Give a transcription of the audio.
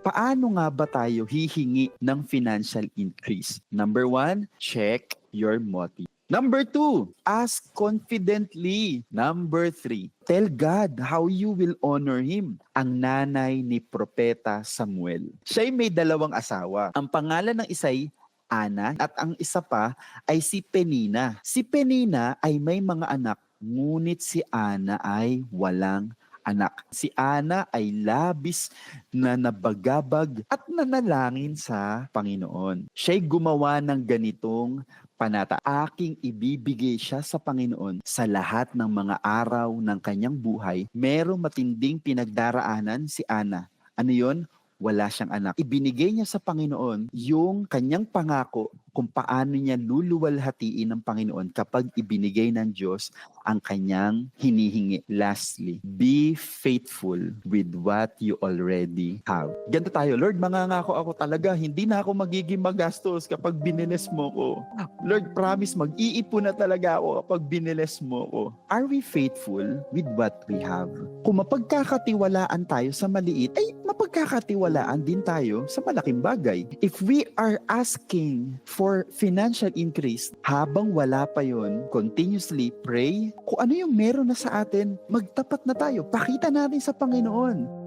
Paano nga ba tayo hihingi ng financial increase? Number 1, check your motive. Number 2, ask confidently. Number 3, tell God how you will honor Him. Ang nanay ni Propeta Samuel. Siya'y may 2 asawa. Ang pangalan ng isa'y Ana at ang isa pa ay si Penina. Si Penina ay may mga anak, ngunit si Ana ay walang anak. Si Ana ay labis na nabagabag at nanalangin sa Panginoon. Siya'y gumawa ng ganitong panata. Aking ibibigay siya sa Panginoon sa lahat ng mga araw ng kanyang buhay. Merong matinding pinagdaraanan si Ana. Ano yon? Wala siyang anak. Ibinigay niya sa Panginoon yung kanyang pangako kung paano niya luluwalhatiin ng Panginoon kapag ibinigay ng Diyos ang kanyang hinihingi. Lastly, be faithful with what you already have. Ganito tayo, Lord, mangangako ako talaga, hindi na ako magiging magastos kapag biniles mo ko. Lord, promise, mag-iipon na talaga ako kapag biniles mo ko. Are we faithful with what we have? Kung mapagkakatiwalaan tayo sa maliit, ay mapagkakatiwalaan din tayo sa malaking bagay. If we are asking for financial increase, habang wala pa yon, continuously pray. Kung ano yung meron na sa atin, magtapat na tayo. Pakita natin sa Panginoon.